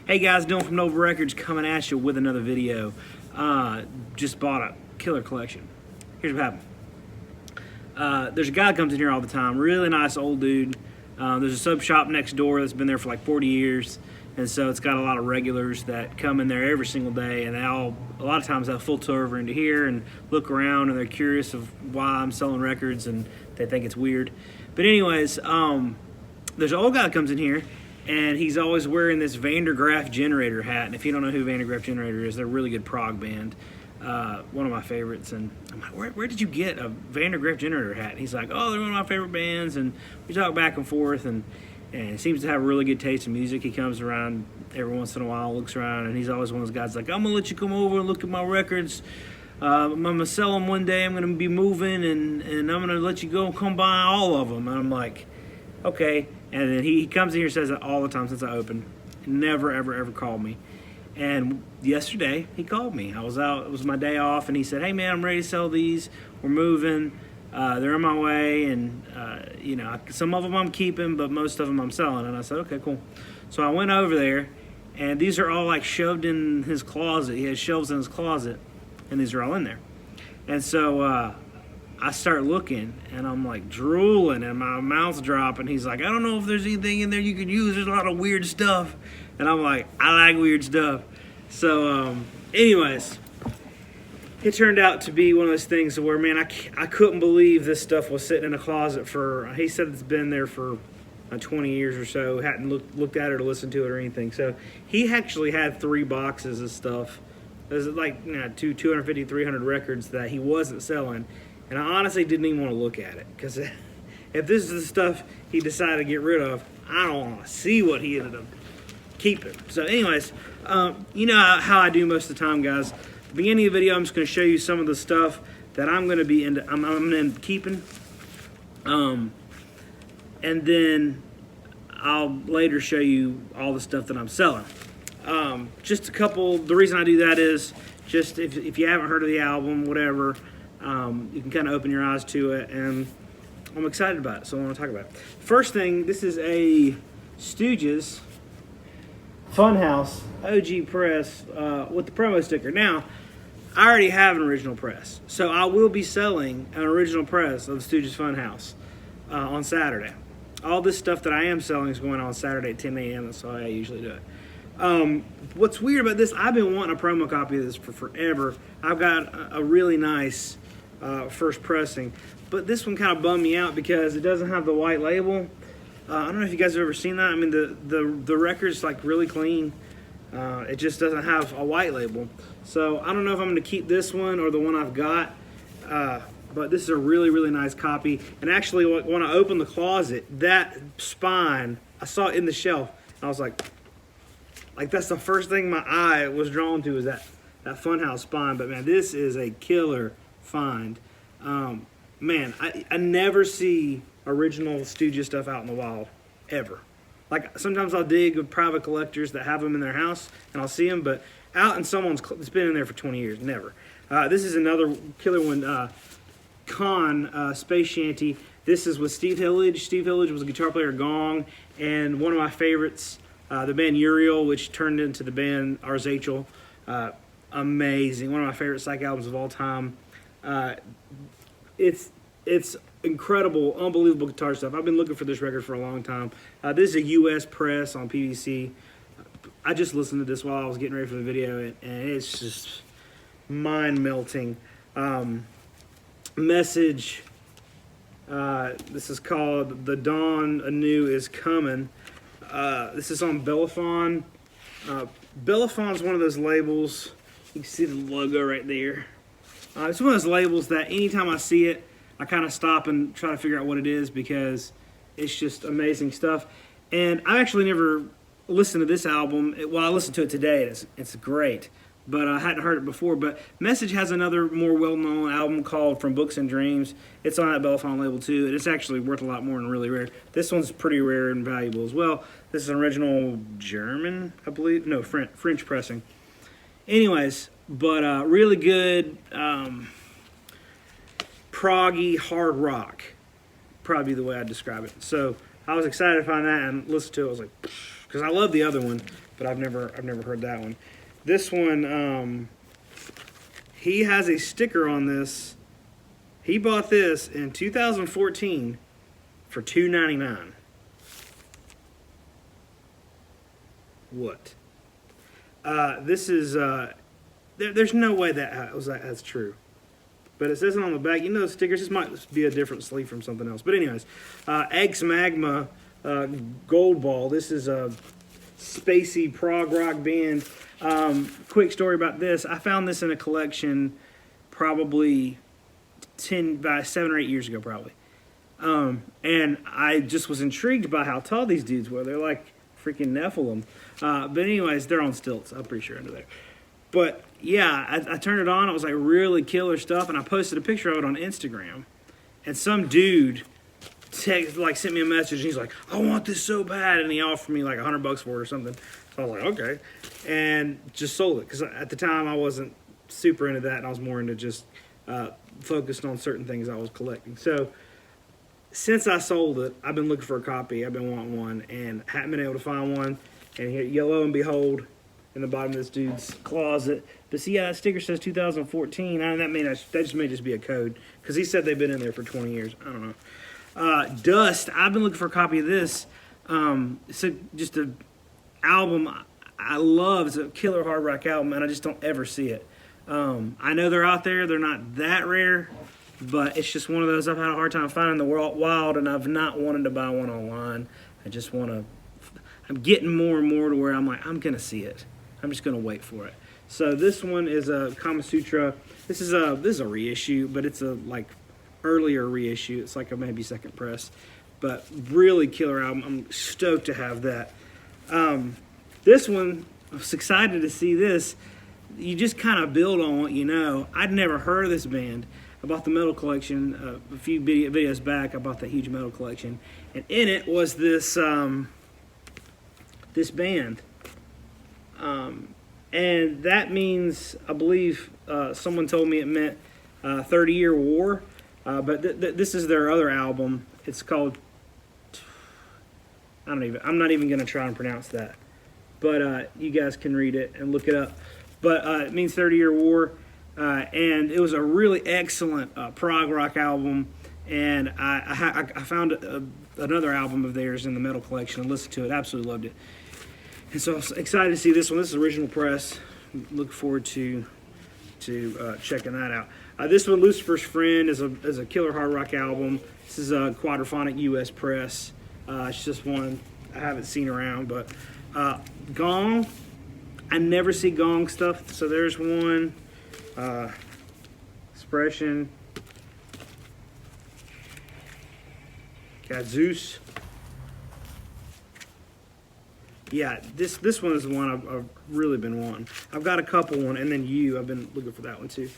Hey guys, Dylan from Noble Records coming at you with another video. Just bought a killer collection. Here's what happened. There's a guy that comes in here all the time, really nice old dude. There's a sub shop next door that's been there for like 40 years. And so it's got a lot of regulars that come in there every single day, and a lot of times they'll filter over into here and look around, and they're curious of why I'm selling records, and they think it's weird. But anyways, there's an old guy that comes in here, and he's always wearing this Vandergraaf Generator hat. And if you don't know who Vandergraaf Generator is, they're a really good prog band. One of my favorites. And I'm like, where did you get a Vandergraaf Generator hat? And he's like, oh, they're one of my favorite bands. And we talk back and forth, and he seems to have a really good taste in music. He comes around every once in a while, looks around, and he's always one of those guys like, I'm going to let you come over and look at my records. I'm going to sell them one day. I'm going to be moving, and I'm going to let you go and come buy all of them. And I'm like, okay. And then he comes in here and says that all the time since I opened. Never, ever, ever called me. And yesterday, he called me. I was out. It was my day off, and he said, hey, man, I'm ready to sell these. We're moving. They're on my way, and, some of them I'm keeping, but most of them I'm selling. And I said, okay, cool. So I went over there, and these are all, like, shoved in his closet. He has shelves in his closet, and these are all in there. And so I start looking, and I'm like drooling, and my mouth's dropping. He's like, I don't know if there's anything in there you could use. There's a lot of weird stuff. And I'm like, I like weird stuff. So anyways, it turned out to be one of those things where, man, I couldn't believe this stuff was sitting in a closet for, he said it's been there for 20 years or so. Hadn't looked at it or listened to it or anything. So he actually had 3 boxes of stuff. There's like 250, 300 records that he wasn't selling. And I honestly didn't even want to look at it, because if this is the stuff he decided to get rid of, I don't want to see what he ended up keeping. So anyways, you know how I do most of the time, guys. At the beginning of the video, I'm just going to show you some of the stuff that I'm going to be into. I'm going to end up keeping. And then I'll later show you all the stuff that I'm selling. Just a couple. The reason I do that is just if you haven't heard of the album, whatever. You can kind of open your eyes to it, and I'm excited about it, so I want to talk about it. First thing, this is a Stooges Funhouse OG press with the promo sticker. Now, I already have an original press, so I will be selling an original press of the Stooges Funhouse on Saturday. All this stuff that I am selling is going on Saturday at 10 a.m. That's how I usually do it. What's weird about this, I've been wanting a promo copy of this for forever. I've got a really nice first pressing, but this one kind of bummed me out because it doesn't have the white label. I don't know if you guys have ever seen that. I mean, the record's like really clean. It just doesn't have a white label. So I don't know if I'm going to keep this one or the one I've got, but this is a really, really nice copy. And actually, when I opened the closet, that spine, I saw it in the shelf, and I was like that's the first thing my eye was drawn to, is that Funhouse spine. But man, this is a killer find. Man, I never see original Stooges stuff out in the wild, ever. Like, sometimes I'll dig with private collectors that have them in their house, and I'll see them, but out in someone's, it's been in there for 20 years, never. This is another killer one, Space Shanty. This is with Steve Hillage. Steve Hillage was a guitar player, Gong, and one of my favorites, the band Uriel, which turned into the band Arzachel. Amazing. One of my favorite Psych albums of all time. It's incredible, unbelievable guitar stuff. I've been looking for this record for a long time. This is a U.S. press on PVC. I just listened to this while I was getting ready for the video, and it's just mind-melting. Message. This is called The Dawn Anew Is Coming. This is on Bellafon. Bellafon's one of those labels. You can see the logo right there. It's one of those labels that anytime I see it, I kind of stop and try to figure out what it is, because it's just amazing stuff. And I actually never listened to this album. Well, I listened to it today. It's great, but I hadn't heard it before. But Message has another more well-known album called From Books and Dreams. It's on that Bellafon label too, and it's actually worth a lot more than really rare. This one's pretty rare and valuable as well. This is an original German, I believe. No, French pressing. Anyways, but really good proggy hard rock, probably the way I'd describe it. So I was excited to find that and listen to it. I was like, because I love the other one. but I've never heard that one. This one, he has a sticker on this. He bought this in 2014 for $2.99. What? This is, there's no way that's true. But it says it on the back. You know, stickers, this might be a different sleeve from something else. But anyways, Ex Magma Gold Ball. This is a spacey prog rock band. Quick story about this. I found this in a collection probably 7 or 8 years ago, probably. And I just was intrigued by how tall these dudes were. They're like freaking Nephilim. But anyways, they're on stilts. I'm pretty sure under there. But yeah, I turned it on. It was like really killer stuff, and I posted a picture of it on Instagram. And some dude sent me a message, and he's like, "I want this so bad," and he offered me like $100 for it or something. So I was like, okay, and just sold it because at the time I wasn't super into that, and I was more into just focused on certain things I was collecting. So since I sold it, I've been looking for a copy. I've been wanting one, and haven't been able to find one. And here, lo and behold, in the bottom of this dude's closet. But see, yeah, that sticker says 2014. That may just be a code, because he said they've been in there for 20 years. I don't know. Dust. I've been looking for a copy of this. It's just an album I love. It's a killer hard rock album, and I just don't ever see it. I know they're out there. They're not that rare, but it's just one of those I've had a hard time finding in the wild, and I've not wanted to buy one online. I just want to. I'm getting more and more to where I'm like, I'm gonna see it. I'm just gonna wait for it. So this one is a Kama Sutra. This is a reissue, but it's a like earlier reissue. It's like a maybe second press, but really killer album. I'm stoked to have that. This one, I was excited to see this. You just kind of build on what you know. I'd never heard of this band. I bought the metal collection a few videos back. I bought the huge metal collection, and in it was this this band. And that means, I believe, someone told me it meant 30-Year War. But this is their other album. It's called, I'm not even going to try and pronounce that. But you guys can read it and look it up. But it means 30-Year War. And it was a really excellent prog rock album. And I found another album of theirs in the metal collection and listened to it. Absolutely loved it. And so I was excited to see this one. This is original press. Look forward to checking that out. This one, Lucifer's Friend, is a killer hard rock album. This is a Quadraphonic US press. It's just one I haven't seen around. But Gong, I never see Gong stuff. So there's one. Expression. Got Zeus. Yeah, this one is the one I've really been wanting. I've got a couple one, and then I've been looking for that one too.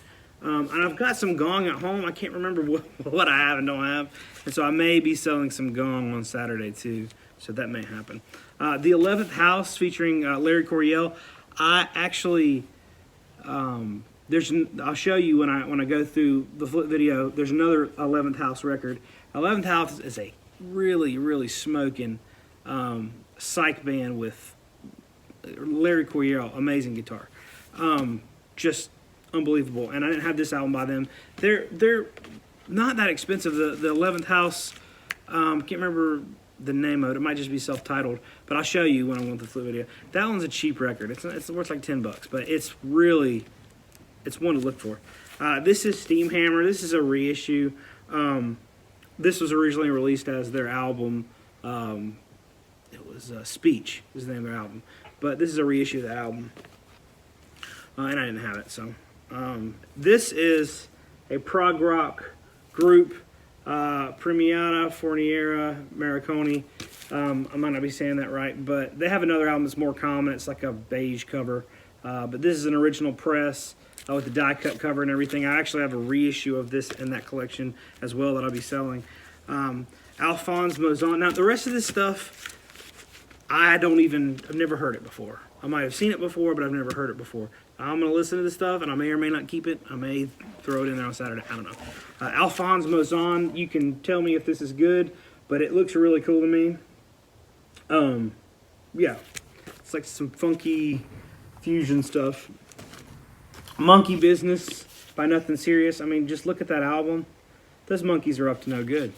And I've got some Gong at home. I can't remember what I have and don't have. And so I may be selling some Gong on Saturday too. So that may happen. The 11th House featuring Larry Coryell. I actually, I'll show you when I go through the flip video. There's another 11th House record. 11th House is a really, really smoking Psych band with Larry Coryell, amazing guitar, just unbelievable. And I didn't have this album by them. They're not that expensive. The 11th House, can't remember the name of it. It might just be self-titled, but I'll show you when I want the flip video. That one's a cheap record. It's worth like $10, but it's one to look for. This is Steam Hammer. This is a reissue. This was originally released as their album. It was Speech is the name of their album, but this is a reissue of the album, and I didn't have it. So this is a prog rock group, Premiata Forniera Marconi. I might not be saying that right, but they have another album that's more common. It's like a beige cover, but this is an original press with the die cut cover and everything. I actually have a reissue of this in that collection as well that I'll be selling. Alphonse Mozon. Now the rest of this stuff, I've never heard it before. I might have seen it before, but I've never heard it before. I'm going to listen to this stuff, and I may or may not keep it. I may throw it in there on Saturday. I don't know. Alphonse Mozon, you can tell me if this is good, but it looks really cool to me. Yeah. It's like some funky fusion stuff. Monkey Business by Nothing Serious. I mean, just look at that album. Those monkeys are up to no good.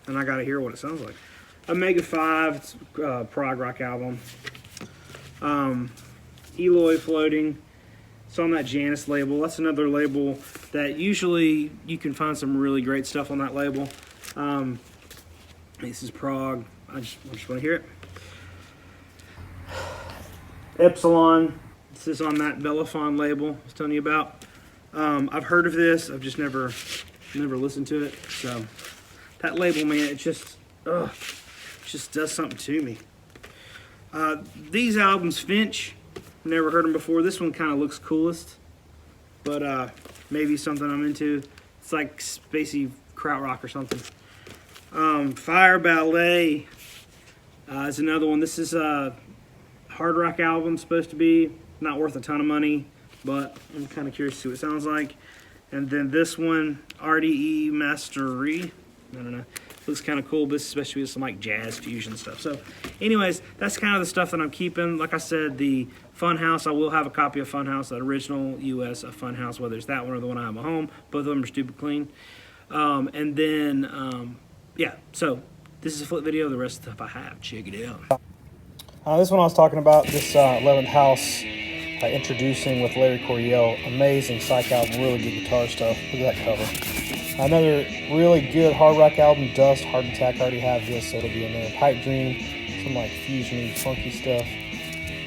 And I gotta hear what it sounds like. Omega 5, it's a prog rock album. Eloy Floating. It's on that Janus label. That's another label that usually you can find some really great stuff on that label. This is Prog. I just want to hear it. Epsilon. This is on that Bellafon label I was telling you about. I've heard of this. I've just never listened to it. So that label, man, it just does something to me. These albums, Finch. Never heard them before. This one kind of looks coolest, but maybe something I'm into. It's like spacey krautrock or something. Fire Ballet is another one. This is a hard rock album, supposed to be. Not worth a ton of money, but I'm kind of curious to see what it sounds like. And then this one, RDE Mastery. I don't know. Looks kind of cool, but especially with some like jazz fusion stuff. So anyways, that's kind of the stuff that I'm keeping. Like I said, the Funhouse, I will have a copy of Funhouse, that original US of Funhouse, whether it's that one or the one I have at home. Both of them are stupid clean. And then, yeah, so this is a flip video of the rest of the stuff I have. Check it out. This one I was talking about, this 11th House introducing with Larry Coryell. Amazing Psych album, really good guitar stuff. Look at that cover. Another really good hard rock album, Dust, Heart Attack. I already have this, so it'll be in there. Pipe Dream, some like fusion-y, funky stuff.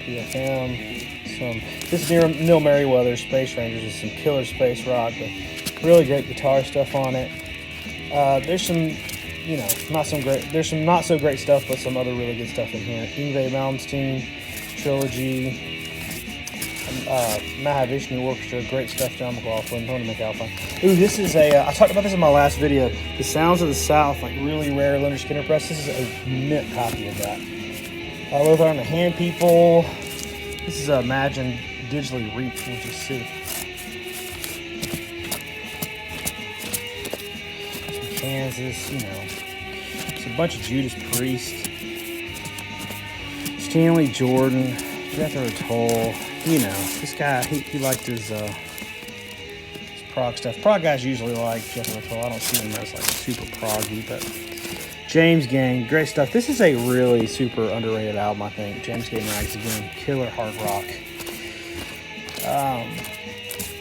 PFM, this is Neil Merriweather, Space Rangers, is some killer space rock, but really great guitar stuff on it. There's some, you know, there's some not so great stuff, but some other really good stuff in here. Yngwie Malmsteen, Trilogy, Mahavishnu Orchestra, great stuff. John McLaughlin, Tony McAlpine. Ooh, this is I talked about this in my last video. The Sounds of the South, like really rare Leonard Skinner press. This is a mint copy of that. Lothar and the Hand People. This is Imagine digitally reaped. We'll just see. Some Kansas, you know. It's a bunch of Judas Priest. Stanley Jordan. Jethro Tull. You know, this guy, he liked his prog stuff. Prog guys usually like Jethro Tull. I don't see him as like super proggy, but James Gang, great stuff. This is a really super underrated album, I think. James Gang Rags again, killer hard rock.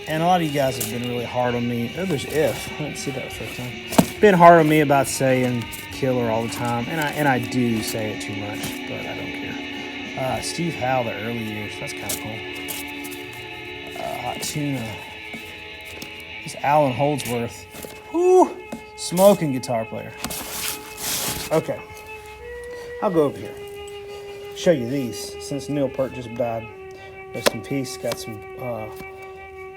And a lot of you guys have been really hard on me. Oh, there's If. I didn't see that the first time. Been hard on me about saying killer all the time, and I do say it too much, but I don't care. Steve Howe, the early years, that's kind of cool. Hot Tuna. This is Alan Holdsworth. Whoo! Smoking guitar player. Okay, I'll go over here, show you these, since Neil Peart just died. Rest in peace. Got some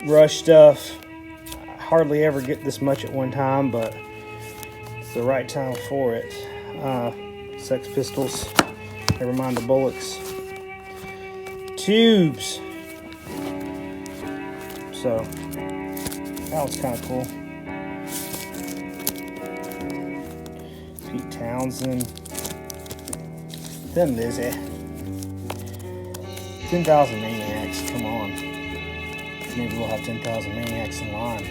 Rush stuff. I hardly ever get this much at one time, but it's the right time for it. Sex Pistols, never mind the Bullocks. Tubes. So, that was kind of cool. Pete Townsend, Thin Lizzy, 10,000 Maniacs, come on. Maybe we'll have 10,000 Maniacs in line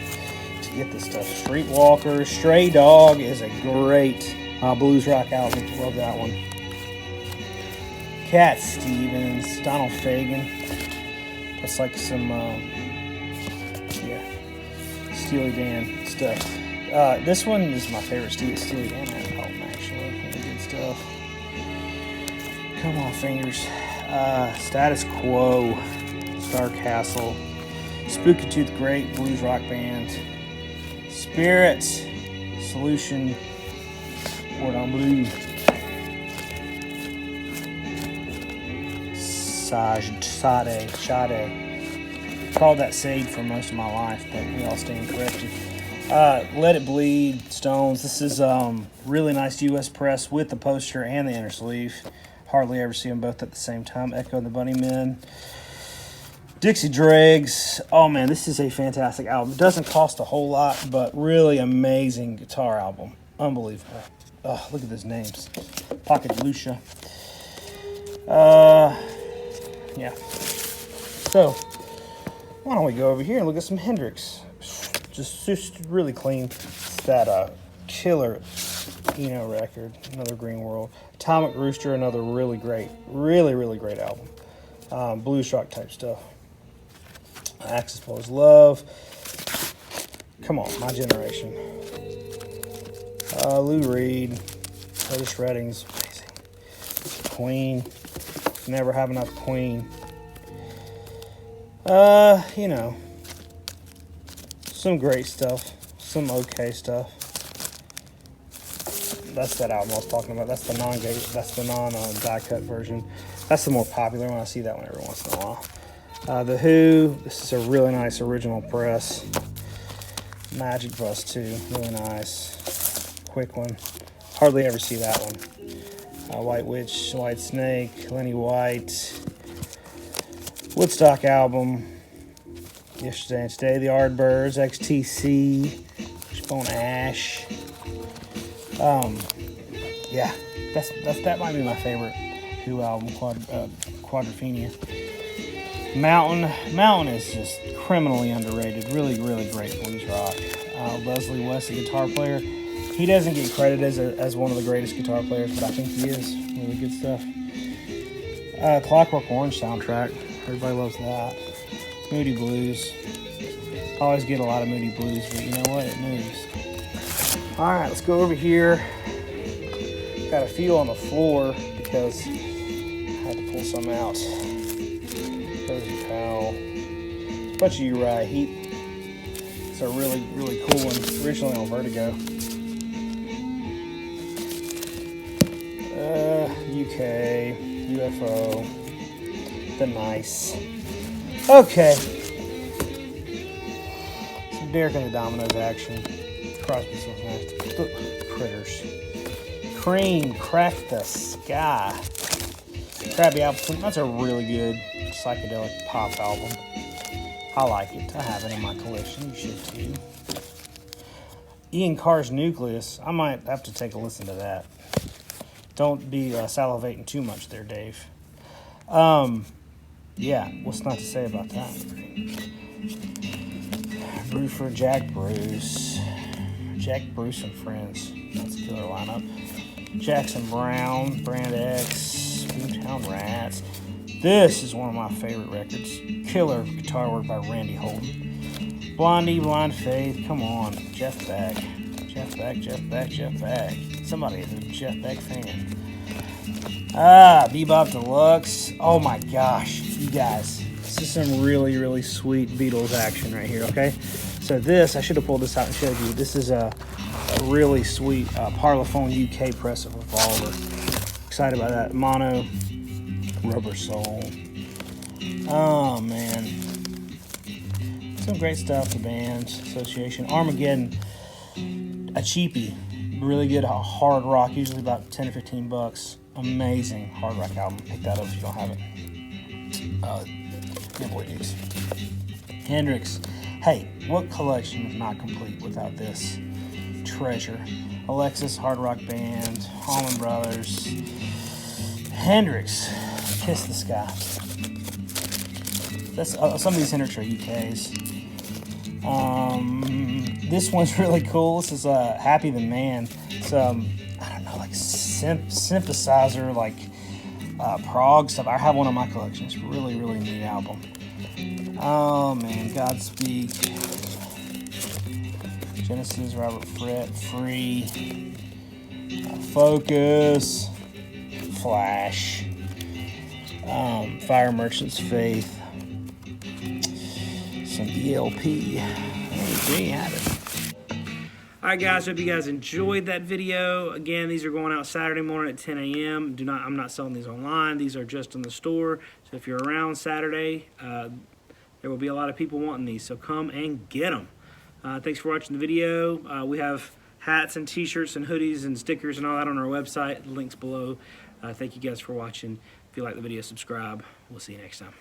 to get this stuff. Streetwalker, Stray Dog is a great blues rock album, love that one. Cat Stevens, Donald Fagen, that's like some, Steely Dan stuff. This one is my favorite Steely Dan album, actually. Really good stuff. Come on, fingers. Status Quo, Star Castle, Spooky Tooth, great blues rock band. Spirits, Solution, Cordon Bleu. Sade. Called that Sade for most of my life, but we all stand corrected. Let It Bleed, Stones. This is really nice U.S. press with the poster and the inner sleeve. Hardly ever see them both at the same time. Echo and the Bunnymen. Dixie Dregs. Oh man, this is a fantastic album. It doesn't cost a whole lot, but really amazing guitar album. Unbelievable. Oh, look at those names. Pocket Lucia. Yeah. So, why don't we go over here and look at some Hendrix? Just really clean. It's that killer record, another Green World. Atomic Rooster, another really great album. Blues rock type stuff. Axis Flows Love. Come on, my generation. Lou Reed. Otis Redding's amazing. Queen. Never have enough Queen. Some great stuff. Some okay stuff. That's that album I was talking about. That's the non-die cut version. That's the more popular one. I see that one every once in a while. The Who. This is a really nice original press. Magic Bus 2. Really nice. Quick one. Hardly ever see that one. White Witch, White Snake, Lenny White. Woodstock album. Yesterday and Today. The Yardbirds. XTC. Wishbone Ash. Yeah, that might be my favorite Who album, Quadrophenia. Mountain is just criminally underrated. Really great blues rock. Leslie West, a guitar player. He doesn't get credited as one of the greatest guitar players, but I think he is. Really good stuff. Clockwork Orange soundtrack. Everybody loves that. Moody Blues. I always get a lot of Moody Blues, but you know what? It moves. Alright, let's go over here. Got a few on the floor because I had to pull some out. Cozy Powell. Bunch of Uriah Heep. It's a really cool one. Originally on Vertigo. UK. UFO. The Nice. Okay. Some Derek and the Dominoes action. Crosby, Stills, Nash. Critters. Cream, Crack the Sky. Crabby Appleton. That's a really good psychedelic pop album. I like it. I have it in my collection. You should too. Ian Carr's Nucleus. I might have to take a listen to that. Don't be salivating too much there, Dave. Yeah, what's not to say about that? Bruford, Jack Bruce and Friends. That's a killer lineup. Jackson Brown, Brand X, Boomtown Rats. This is one of my favorite records. Killer guitar work by Randy Holden. Blondie, Blind Faith. Come on, Jeff Beck. Somebody is a Jeff Beck fan. Bebop Deluxe. Oh my gosh, you guys. This is some really sweet Beatles action right here, okay? So this, I should have pulled this out and showed you. This is a really sweet Parlophone UK press of Revolver. Excited about that. Mono, Rubber Soul. Oh man. Some great stuff, the bands, Association. Armageddon, a cheapie. Really good hard rock, usually about 10 or 15 bucks. Amazing hard rock album. Pick that up if you don't have it. Good boy dudes. Hendrix. Hey, what collection is not complete without this treasure? Alexis, Hard Rock Band, Allman Brothers, Hendrix, Kiss the Sky. That's some of these Hendrix are UKs. This one's really cool. This is Happy the Man. It's I don't know, like synthesizer, like prog stuff. I have one in my collection. It's really neat album. Oh man, Godspeak, Genesis, Robert Fripp, Free, Focus, Flash, Fire Merchant's Faith, some ELP. There you have it. Alright guys, hope you guys enjoyed that video. Again, these are going out Saturday morning at 10 a.m. I'm not selling these online. These are just in the store. So if you're around Saturday, there will be a lot of people wanting these. So come and get them. Thanks for watching the video. We have hats and t-shirts and hoodies and stickers and all that on our website. The link's below. Thank you guys for watching. If you like the video, subscribe. We'll see you next time.